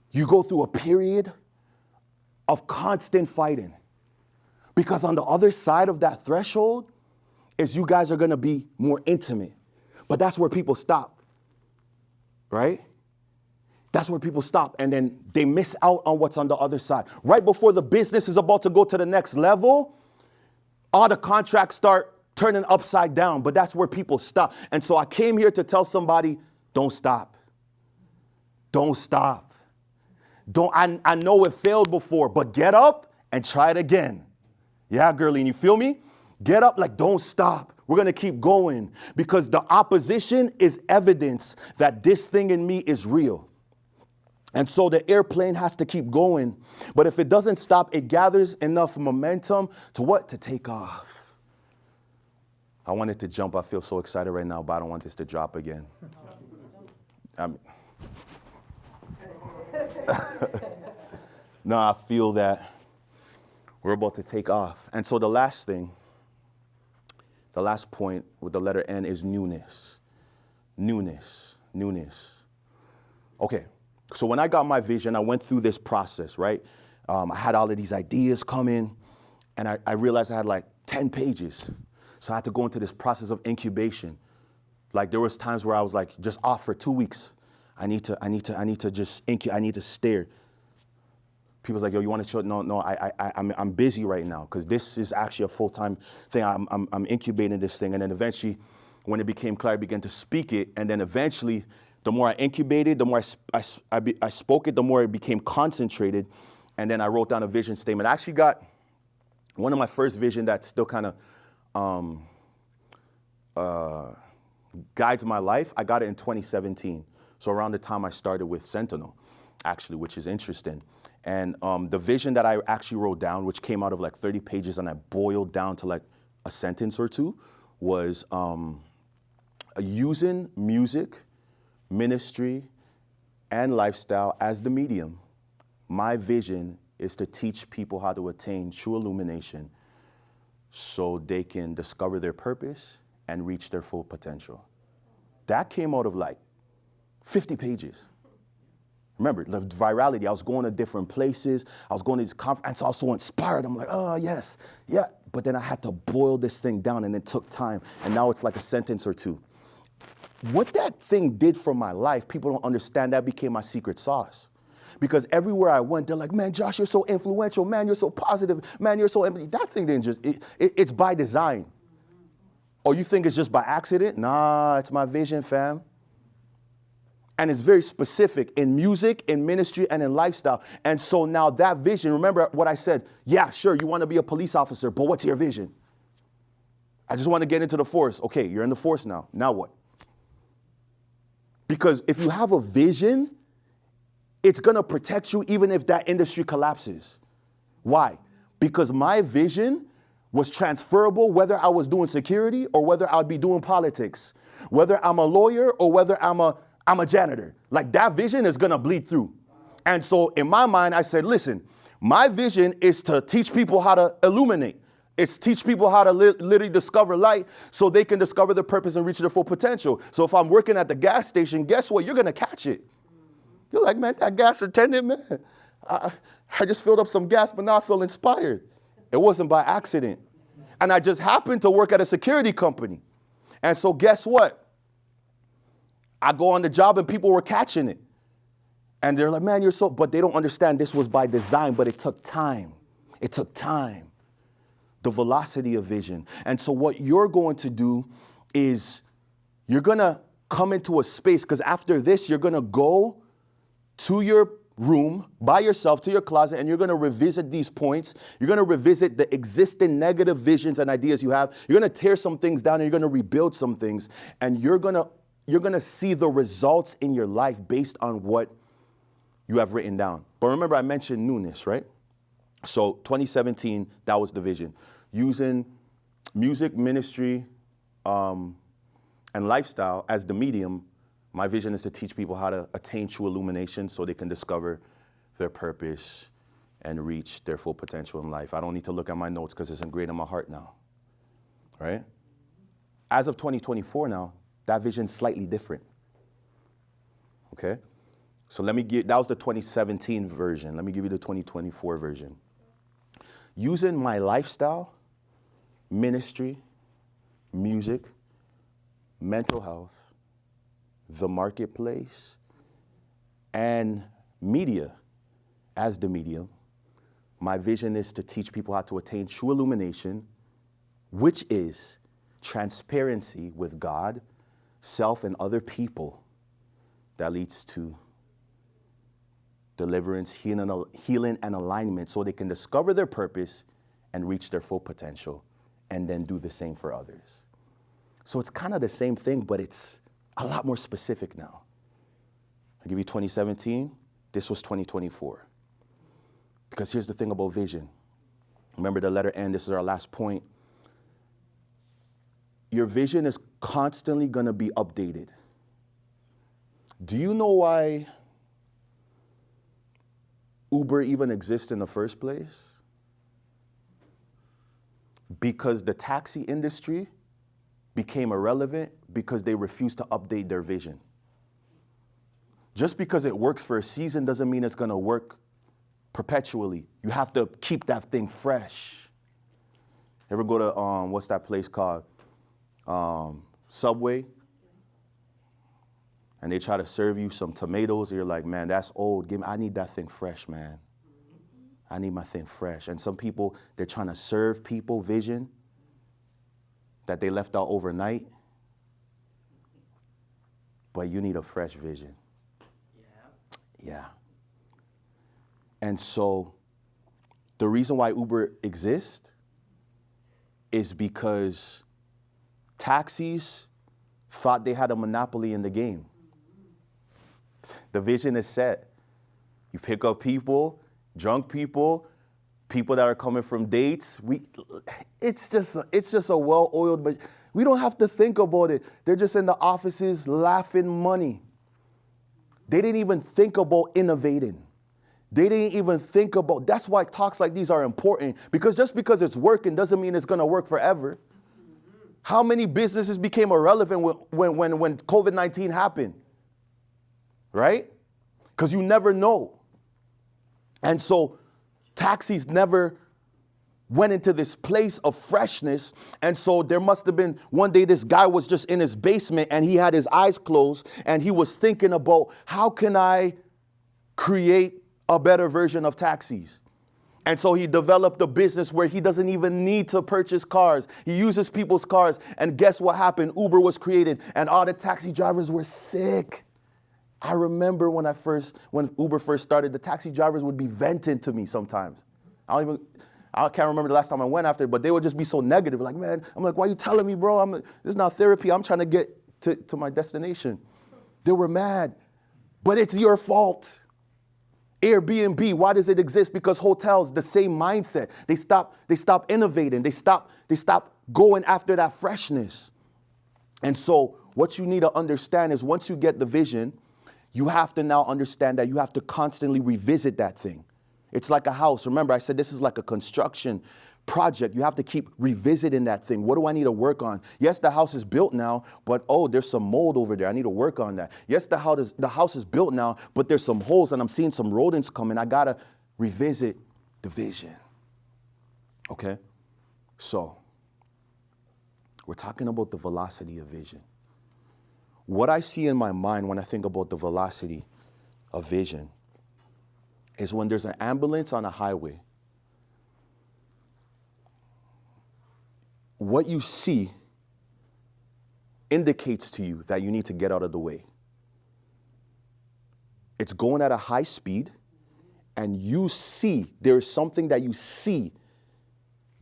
You go through a period of constant fighting. Because on the other side of that threshold is you guys are going to be more intimate. But that's where people stop, right? That's where people stop, and then they miss out on what's on the other side. Right before the business is about to go to the next level, all the contracts start turning upside down, but that's where people stop. And so I came here to tell somebody, don't stop. Don't stop. I know it failed before, but get up and try it again. Yeah, girlie, you feel me? Get up, like don't stop. We're going to keep going because the opposition is evidence that this thing in me is real. And so the airplane has to keep going. But if it doesn't stop, it gathers enough momentum to what? To take off. I want it to jump. I feel so excited right now, but I don't want this to drop again. No, I feel that we're about to take off. And so the last point with the letter N is newness. Newness. Okay, so when I got my vision, I went through this process, right? I had all of these ideas come in, and I realized I had like 10 pages. So I had to go into this process of incubation. Like there was times where I was like just off for 2 weeks. I need to just incubate. I need to stare. People's like, yo, you want to show? No, I'm busy right now because this is actually a full-time thing. I'm incubating this thing, and then eventually, when it became clear, I began to speak it, and then eventually, the more I incubated, the more I spoke it, the more it became concentrated, and then I wrote down a vision statement. I actually got one of my first vision that still kind of guides my life. I got it in 2017, so around the time I started with SENTINEL, actually, which is interesting. And the vision that I actually wrote down, which came out of like 30 pages and I boiled down to like a sentence or two, was using music, ministry, and lifestyle as the medium. My vision is to teach people how to attain true illumination so they can discover their purpose and reach their full potential. That came out of like 50 pages. Remember, the virality, I was going to different places. I was going to these conferences. I was so inspired. I'm like, oh, yes, yeah. But then I had to boil this thing down, and it took time. And now it's like a sentence or two. What that thing did for my life, people don't understand. That became my secret sauce. Because everywhere I went, they're like, man, Josh, you're so influential. Man, you're so positive. Man, you're so empathy. That thing didn't just, it's by design. Oh, you think it's just by accident? Nah, it's my vision, fam. And it's very specific in music, in ministry, and in lifestyle. And so now that vision, remember what I said, yeah, sure, you want to be a police officer, but what's your vision? I just want to get into the force. Okay, you're in the force now. Now what? Because if you have a vision, it's going to protect you even if that industry collapses. Why? Because my vision was transferable whether I was doing security or whether I'd be doing politics, whether I'm a lawyer or whether I'm a janitor. Like that vision is going to bleed through. And so in my mind, I said, listen, my vision is to teach people how to illuminate. It's teach people how to literally discover light so they can discover their purpose and reach their full potential. So if I'm working at the gas station, guess what? You're going to catch it. You're like, man, that gas attendant, man, I just filled up some gas, but now I feel inspired. It wasn't by accident. And I just happened to work at a security company. And so guess what? I go on the job and people were catching it. And they're like, man, you're so, but they don't understand this was by design, but it took time. It took time. The velocity of vision. And so what you're going to do is you're going to come into a space, because after this, you're going to go to your room by yourself, to your closet, and you're going to revisit these points. You're going to revisit the existing negative visions and ideas you have. You're going to tear some things down and you're going to rebuild some things. And you're going to see the results in your life based on what you have written down. But remember, I mentioned newness, right? So 2017, that was the vision. Using music, ministry, and lifestyle as the medium, my vision is to teach people how to attain true illumination so they can discover their purpose and reach their full potential in life. I don't need to look at my notes because it's ingrained in my heart now, right? As of 2024 now, that vision's slightly different, okay? So that was the 2017 version. Let me give you the 2024 version. Using my lifestyle, ministry, music, mental health, the marketplace, and media as the medium, my vision is to teach people how to attain true illumination, which is transparency with God, self, and other people that leads to deliverance, healing, and alignment so they can discover their purpose and reach their full potential and then do the same for others. So it's kind of the same thing, but it's a lot more specific now. I'll give you 2017. This was 2024. Because here's the thing about vision. Remember the letter N, this is our last point. Your vision is constantly going to be updated. Do you know why Uber even exists in the first place? Because the taxi industry became irrelevant because they refused to update their vision. Just because it works for a season doesn't mean it's going to work perpetually. You have to keep that thing fresh. Ever go to, what's that place called? Subway? And they try to serve you some tomatoes, and you're like, man, that's old. I need that thing fresh, man. I need my thing fresh. And some people, they're trying to serve people vision that they left out overnight. But you need a fresh vision. Yeah. And so the reason why Uber exists is because taxis thought they had a monopoly in the game. The vision is set. You pick up people, drunk people, people that are coming from dates. It's just a well-oiled, but we don't have to think about it. They're just in the offices laughing money. They didn't even think about innovating. They didn't even think about, that's why talks like these are important, because just because it's working doesn't mean it's going to work forever. How many businesses became irrelevant when COVID-19 happened? Right? Because you never know. And so taxis never went into this place of freshness. And so there must have been one day this guy was just in his basement and he had his eyes closed and he was thinking about, how can I create a better version of taxis? And so he developed a business where he doesn't even need to purchase cars. He uses people's cars. And guess what happened? Uber was created and all the taxi drivers were sick. I remember when Uber first started, the taxi drivers would be venting to me sometimes. I can't remember the last time I went after, but they would just be so negative. Like, man, I'm like, why are you telling me, bro? This is not therapy. I'm trying to get to my destination. They were mad, but it's your fault. Airbnb, why does it exist? Because hotels, the same mindset. They stop innovating. They stop going after that freshness. And so what you need to understand is once you get the vision, you have to now understand that you have to constantly revisit that thing. It's like a house. Remember, I said this is like a construction project. You have to keep revisiting that thing. What do I need to work on? Yes, the house is built now, but oh, there's some mold over there. I need to work on that. Yes, the house is built now, but there's some holes and I'm seeing some rodents coming. I got to revisit the vision. Okay? So, we're talking about the velocity of vision. What I see in my mind when I think about the velocity of vision is when there's an ambulance on a highway, what you see indicates to you that you need to get out of the way. It's going at a high speed, and you see, there's something that you see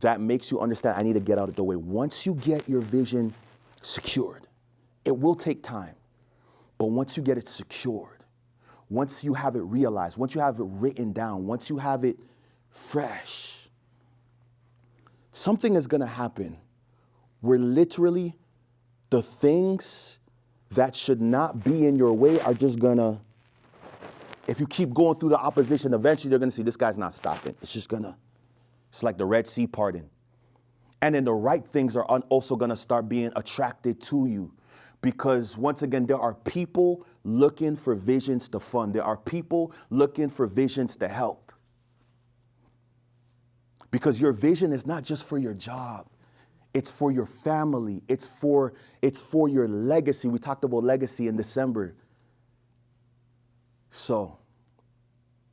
that makes you understand, I need to get out of the way. Once you get your vision secured, it will take time, but once you get it secured, once you have it realized, once you have it written down, once you have it fresh, something is going to happen where literally the things that should not be in your way are just going to, if you keep going through the opposition, eventually they're going to see this guy's not stopping. It's just going to, it's like the Red Sea parting. And then the right things are also going to start being attracted to you. Because once again, there are people looking for visions to fund. There are people looking for visions to help. Because your vision is not just for your job. It's for your family. It's for your legacy. We talked about legacy in December. So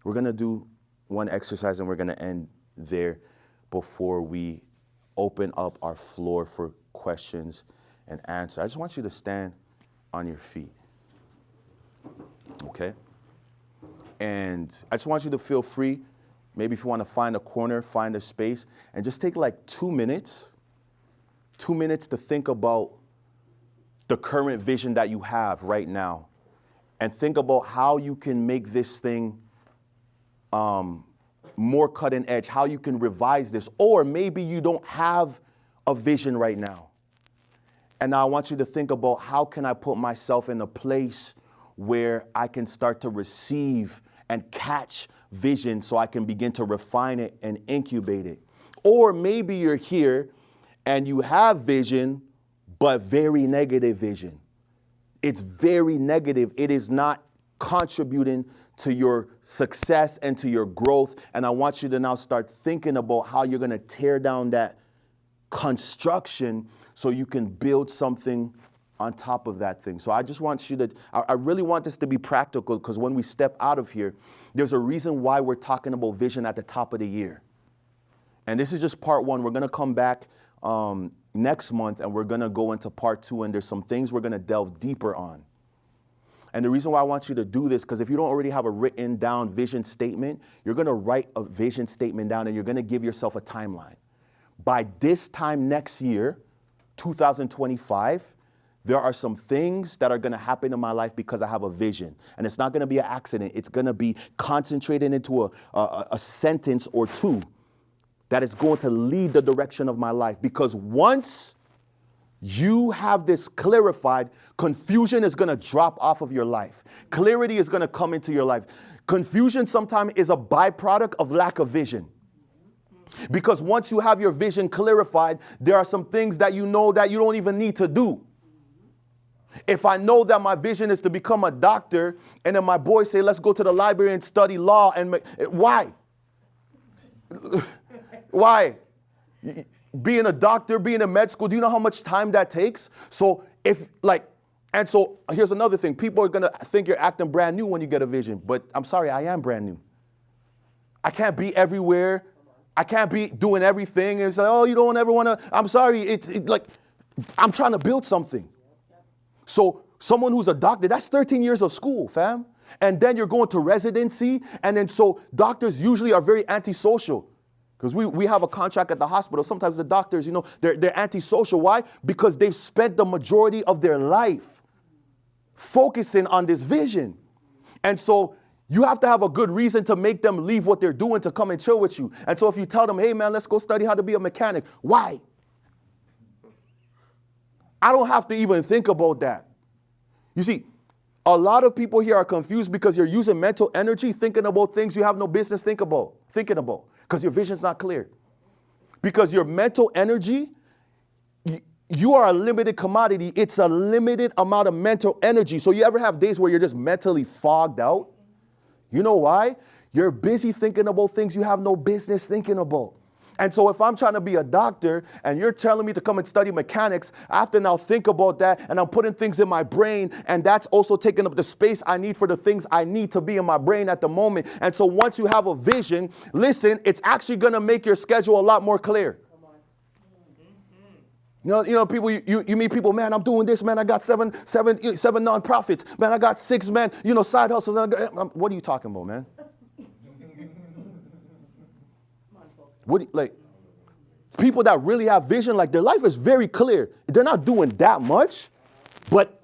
we're going to do one exercise and we're going to end there before we open up our floor for questions and answer. I just want you to stand on your feet. Okay? And I just want you to feel free. Maybe if you want to find a corner, find a space, and just take like 2 minutes. 2 minutes to think about the current vision that you have right now. And think about how you can make this thing more cutting edge, how you can revise this. Or maybe you don't have a vision right now. And now I want you to think about how can I put myself in a place where I can start to receive and catch vision so I can begin to refine it and incubate it. Or maybe you're here and you have vision, but very negative vision. It's very negative. It is not contributing to your success and to your growth. And I want you to now start thinking about how you're going to tear down that construction so you can build something on top of that thing. So I just want you to, I really want this to be practical, because when we step out of here, there's a reason why we're talking about vision at the top of the year. And this is just part one. We're going to come back next month and we're going to go into part two, and there's some things we're going to delve deeper on. And the reason why I want you to do this, because if you don't already have a written down vision statement, you're going to write a vision statement down and you're going to give yourself a timeline. By this time next year, 2025, there are some things that are going to happen in my life because I have a vision. And it's not going to be an accident. It's going to be concentrated into a sentence or two that is going to lead the direction of my life. Because once you have this clarified, confusion is going to drop off of your life. Clarity is going to come into your life. Confusion sometimes is a byproduct of lack of vision. Because once you have your vision clarified, there are some things that you know that you don't even need to do. If I know that my vision is to become a doctor, and then my boys say, let's go to the library and study law, and why? Why? Being a doctor, being in med school, do you know how much time that takes? So so here's another thing. People are going to think you're acting brand new when you get a vision, but I'm sorry, I am brand new. I can't be everywhere. I can't be doing everything and say, oh, you don't ever want to. I'm sorry. It's like I'm trying to build something. So someone who's a doctor, that's 13 years of school, fam. And then you're going to residency. And then so doctors usually are very antisocial. Because we have a contract at the hospital. Sometimes the doctors, they're antisocial. Why? Because they've spent the majority of their life focusing on this vision. And so you have to have a good reason to make them leave what they're doing to come and chill with you. And so if you tell them, hey, man, let's go study how to be a mechanic. Why? I don't have to even think about that. You see, A lot of people here are confused because you're using mental energy thinking about things you have no business thinking about, because your vision's not clear. Because your mental energy, you are a limited commodity. It's a limited amount of mental energy. So you ever have days where you're just mentally fogged out? You know why? You're busy thinking about things you have no business thinking about. And so if I'm trying to be a doctor and you're telling me to come and study mechanics, I have to now think about that, and I'm putting things in my brain, and that's also taking up the space I need for the things I need to be in my brain at the moment. And so once you have a vision, listen, it's actually going to make your schedule a lot more clear. You know, people, you meet people, man, I'm doing this, man, I got seven nonprofits, man, I got 6 men, side hustles. What are you talking about, man? People that really have vision, like their life is very clear. They're not doing that much, but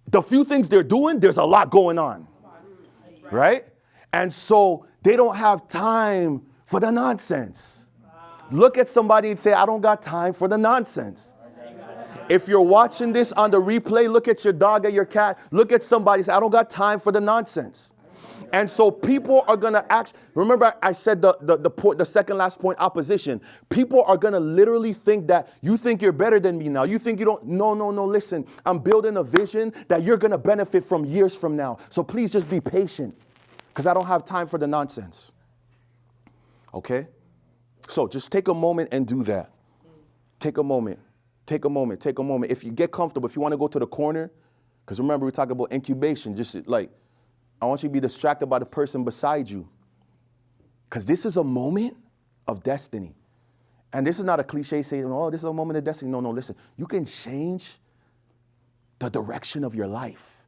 the few things they're doing, there's a lot going on, right? And so they don't have time for the nonsense. Look at somebody and say, I don't got time for the nonsense. If you're watching this on the replay, look at your dog or your cat. Look at somebody and say, I don't got time for the nonsense. And so people are going to act. Remember, I said the second last point, opposition. People are going to literally think that you think you're better than me now. You think you don't. No. Listen, I'm building a vision that you're going to benefit from years from now. So please just be patient, because I don't have time for the nonsense. Okay? So just take a moment and do that. Take a moment. If you get comfortable, if you want to go to the corner, because remember, we talked about incubation, I want you to be distracted by the person beside you. Because this is a moment of destiny. And this is not a cliche saying, oh, this is a moment of destiny. No, listen. You can change the direction of your life.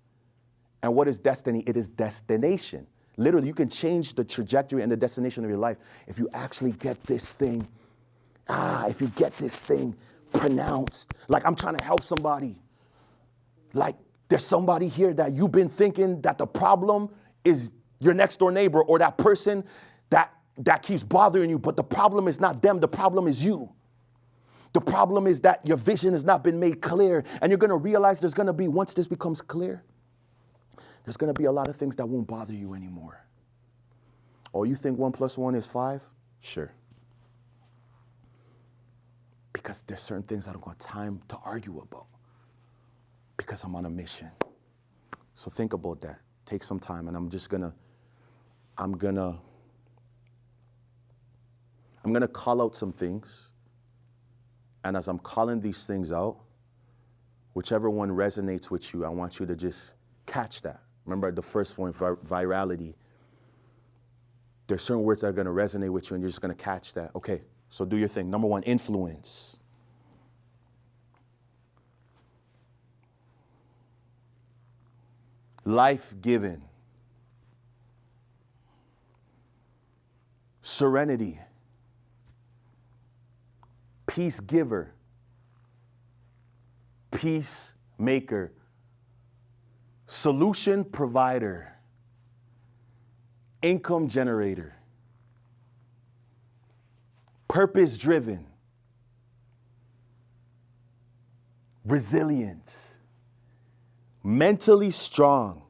And what is destiny? It is destination. Literally, you can change the trajectory and the destination of your life if you actually get this thing. If you get this thing pronounced. Like, I'm trying to help somebody. Like, there's somebody here that you've been thinking that the problem is your next door neighbor or that person that keeps bothering you, but the problem is not them, the problem is you. The problem is that your vision has not been made clear, and you're going to realize there's going to be, once this becomes clear, there's going to be a lot of things that won't bother you anymore. Oh, you think 1 + 1 is 5? Sure. Because there's certain things I don't got time to argue about. Because I'm on a mission. So think about that. Take some time, and I'm gonna call out some things. And as I'm calling these things out, whichever one resonates with you, I want you to just catch that. Remember the first point, virality. There's certain words that are gonna resonate with you, and you're just gonna catch that. Okay, so do your thing. Number 1, influence. Life-given, serenity, peace giver, peacemaker, solution provider, income generator, purpose driven, resilience, mentally strong,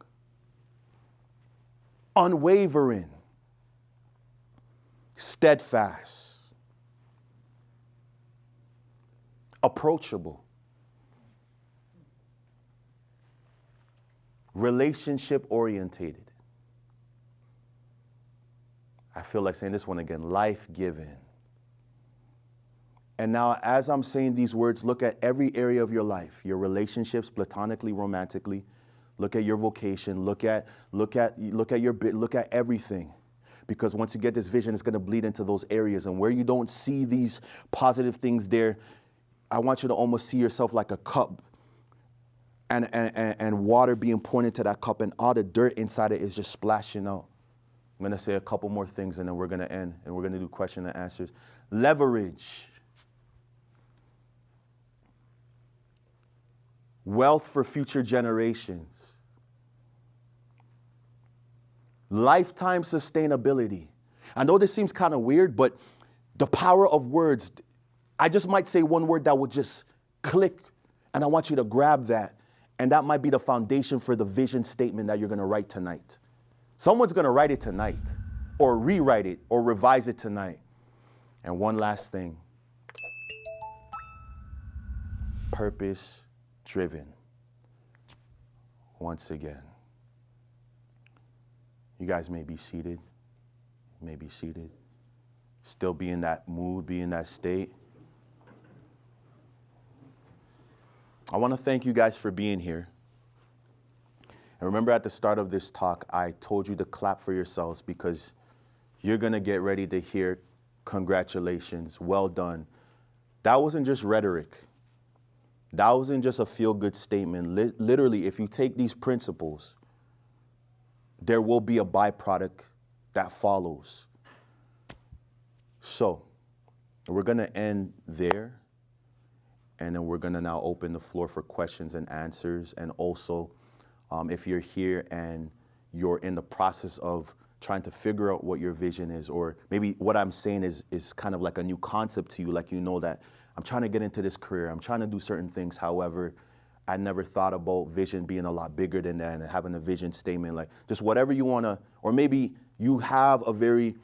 unwavering, steadfast, approachable, relationship orientated. I feel like saying this one again, life-given. And now, as I'm saying these words, look at every area of your life, your relationships, platonically, romantically. Look at your vocation. Look at everything. Because once you get this vision, it's going to bleed into those areas. And where you don't see these positive things there, I want you to almost see yourself like a cup, and water being poured into that cup, and all the dirt inside it is just splashing out. I'm going to say a couple more things, and then we're going to end, and we're going to do question and answers. Leverage. Wealth for future generations. Lifetime sustainability. I know this seems kind of weird, but the power of words, I just might say one word that would just click, and I want you to grab that And that might be the foundation for the vision statement that you're going to write tonight. Someone's going to write it tonight, or rewrite it, or revise it tonight. And one last thing. Purpose-driven. Once again. You guys may be seated. Still be in that mood, be in that state. I want to thank you guys for being here. And remember at the start of this talk, I told you to clap for yourselves because you're going to get ready to hear congratulations, well done. That wasn't just rhetoric. That wasn't just a feel-good statement. Literally, if you take these principles, there will be a byproduct that follows. So, we're going to end there, and then we're going to now open the floor for questions and answers. And also, if you're here and you're in the process of trying to figure out what your vision is, or maybe what I'm saying is kind of like a new concept to you, like you know that I'm trying to get into this career, I'm trying to do certain things, however, I never thought about vision being a lot bigger than that and having a vision statement, like just whatever you want to, or maybe you have a very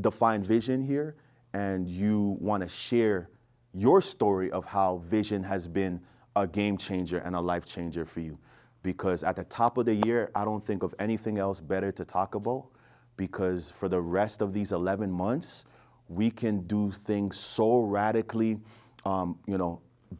defined vision here and you want to share your story of how vision has been a game changer and a life changer for you. Because at the top of the year, I don't think of anything else better to talk about, because for the rest of these 11 months, we can do things so radically,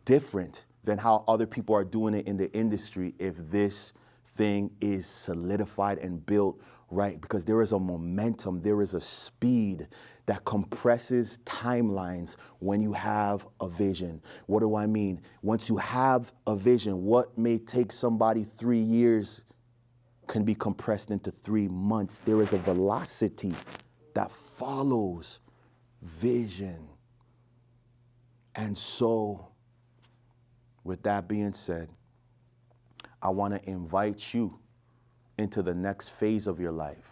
different than how other people are doing it in the industry if this thing is solidified and built right. Because there is a momentum, there is a speed that compresses timelines when you have a vision. What do I mean? Once you have a vision, what may take somebody 3 years can be compressed into 3 months. There is a velocity that follows vision. And so, with that being said, I want to invite you into the next phase of your life,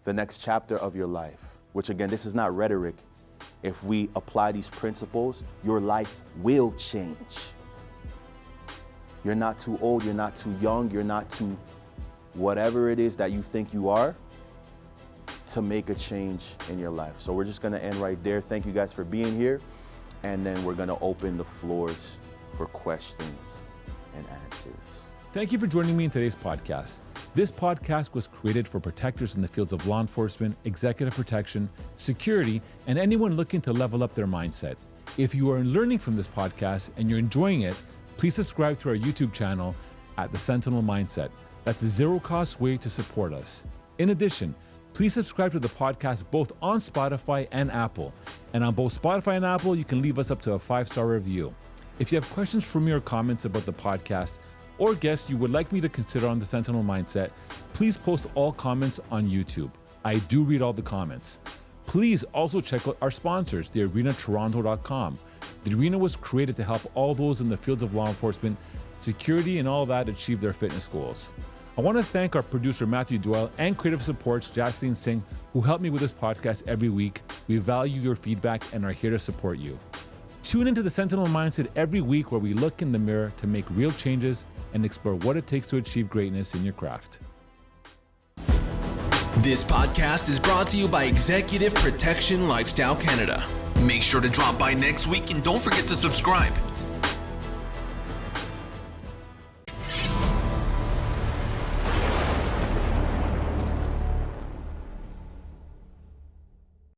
the next chapter of your life, which again, this is not rhetoric. If we apply these principles, your life will change. You're not too old, you're not too young, you're not too whatever it is that you think you are to make a change in your life. So we're just going to end right there. Thank you guys for being here. And then we're going to open the floors for questions and answers. Thank you for joining me in today's podcast. This podcast was created for protectors in the fields of law enforcement, executive protection, security, and anyone looking to level up their mindset. If you are learning from this podcast and you're enjoying it, please subscribe to our YouTube channel at The Sentinel Mindset. That's a zero-cost way to support us. In addition, please subscribe to the podcast both on Spotify and Apple. And on both Spotify and Apple, you can leave us up to a 5-star review. If you have questions for me or comments about the podcast or guests you would like me to consider on The Sentinel Mindset, please post all comments on YouTube. I do read all the comments. Please also check out our sponsors, thearenatoronto.com. The Arena was created to help all those in the fields of law enforcement, security, and all that achieve their fitness goals. I want to thank our producer, Matthew Doyle, and creative supports, Jaslyn Singh, who help me with this podcast every week. We value your feedback and are here to support you. Tune into The Sentinel Mindset every week, where we look in the mirror to make real changes and explore what it takes to achieve greatness in your craft. This podcast is brought to you by Executive Protection Lifestyle Canada. Make sure to drop by next week and don't forget to subscribe.